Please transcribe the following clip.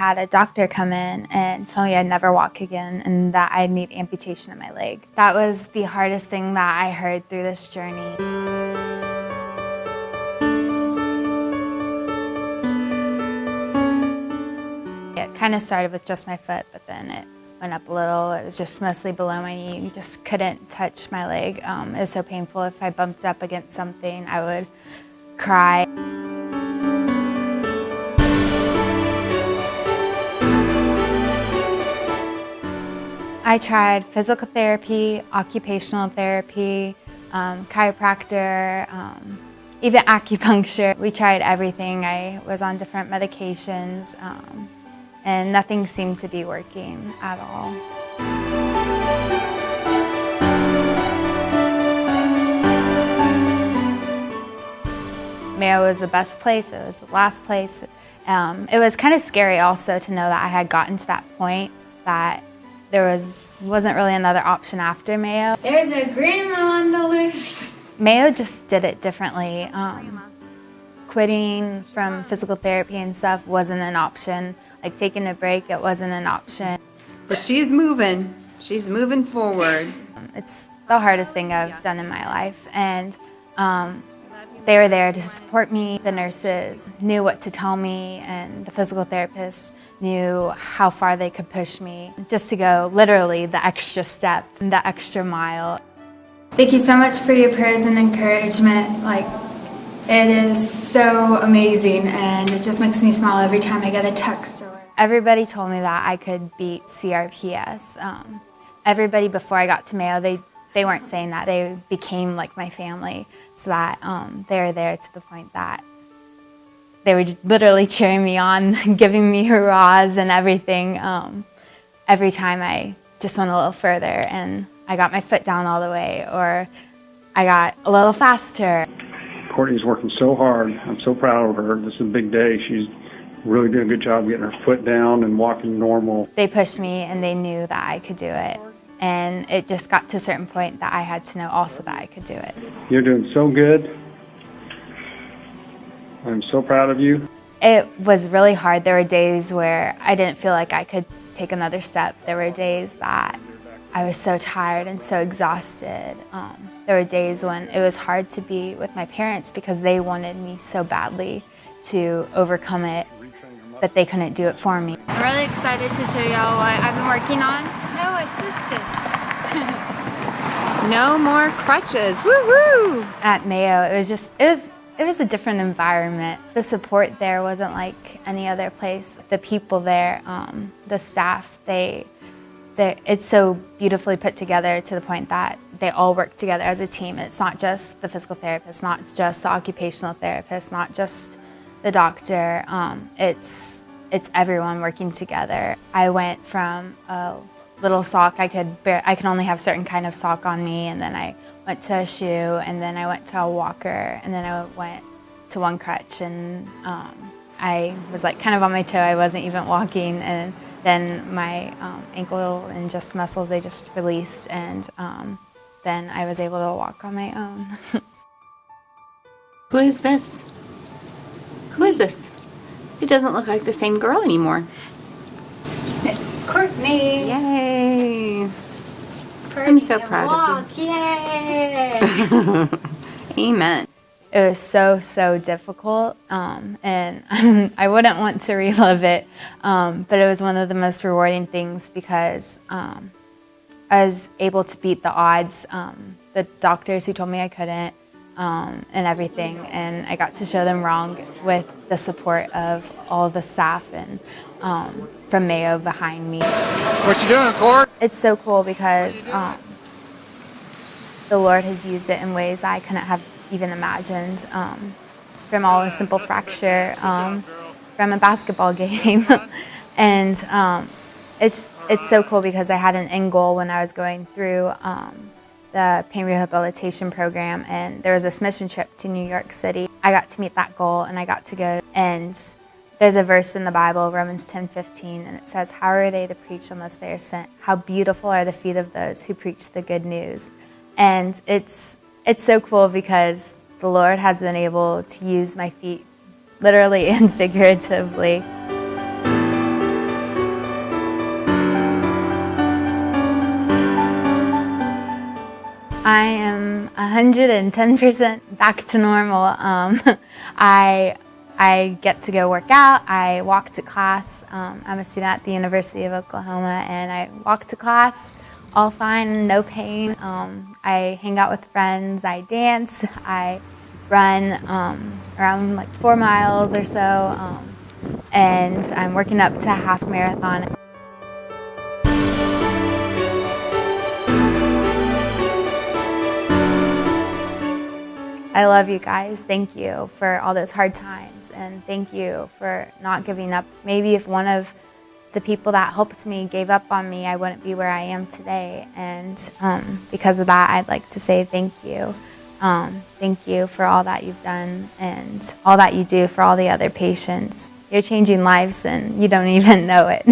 had a doctor come in and tell me I'd never walk again and that I'd need amputation of my leg. That was the hardest thing that I heard through this journey. It kind of started with just my foot, but then it went up a little. It was just mostly below my knee. You just couldn't touch my leg. It was so painful. If I bumped up against something, I would cry. I tried physical therapy, occupational therapy, chiropractor, even acupuncture. We tried everything. I was on different medications, and nothing seemed to be working at all. Mayo was the best place. It was the last place. It was kind of scary also to know that I had gotten to that point that there wasn't really another option after Mayo. There's a grandma on the loose. Mayo just did it differently. Quitting from physical therapy and stuff wasn't an option. Like taking a break, it wasn't an option. But she's moving. She's moving forward. It's the hardest thing I've done in my life. And they were there to support me. The nurses knew what to tell me, and the physical therapists knew how far they could push me just to go literally the extra step, the extra mile. Thank you so much for your prayers and encouragement. Like, it is so amazing, and it just makes me smile every time I get a text. Everybody told me that I could beat CRPS. Everybody before I got to Mayo, they weren't saying that. They became like my family, so that they were there to the point that they were just literally cheering me on, giving me hurrahs and everything. Every time I just went a little further and I got my foot down all the way, or I got a little faster. Courtney's working so hard. I'm so proud of her. This is a big day. She's really doing a good job getting her foot down and walking normal. They pushed me and they knew that I could do it. And it just got to a certain point that I had to know also that I could do it. You're doing so good. I'm so proud of you. It was really hard. There were days where I didn't feel like I could take another step. There were days that I was so tired and so exhausted. There were days when it was hard to be with my parents because they wanted me so badly to overcome it, but they couldn't do it for me. I'm really excited to show y'all what I've been working on. No assistance. No more crutches. Woo-woo! At Mayo, it was a different environment. The support there wasn't like any other place. The people there, the staff, it's so beautifully put together to the point that they all work together as a team. It's not just the physical therapist, not just the occupational therapist, not just the doctor. It's everyone working together. I went from a little sock, I could only have certain kind of sock on me, and then I went to a shoe, and then I went to a walker, and then I went to one crutch, and I was like kind of on my toe. I wasn't even walking, and then my ankle and just muscles, they just released, and then I was able to walk on my own. Who is this? Who is this? It doesn't look like the same girl anymore. It's Courtney. Yay! I'm so proud of you. Yay! Amen. It was so difficult, and I wouldn't want to relive it, but it was one of the most rewarding things because I was able to beat the odds, the doctors who told me I couldn't, and everything, and I got to show them wrong with the support of all the staff and from Mayo behind me. What you doing, Court? It's so cool because the Lord has used it in ways that I couldn't have even imagined, from all a simple fracture from a basketball game. And it's so cool because I had an end goal when I was going through the pain rehabilitation program, and there was this mission trip to New York City. I got to meet that goal, and I got to go, and there's a verse in the Bible, Romans 10:15, and it says, "How are they to preach unless they are sent? How beautiful are the feet of those who preach the good news." And it's so cool because the Lord has been able to use my feet literally and figuratively. I am 110% back to normal. I get to go work out. I walk to class. I'm a student at the University of Oklahoma, and I walk to class all fine, no pain. I hang out with friends. I dance. I run around like 4 miles or so, and I'm working up to a half marathon. I love you guys. Thank you for all those hard times, and thank you for not giving up. Maybe if one of the people that helped me gave up on me, I wouldn't be where I am today. And because of that, I'd like to say thank you. Thank you for all that you've done and all that you do for all the other patients. You're changing lives and you don't even know it.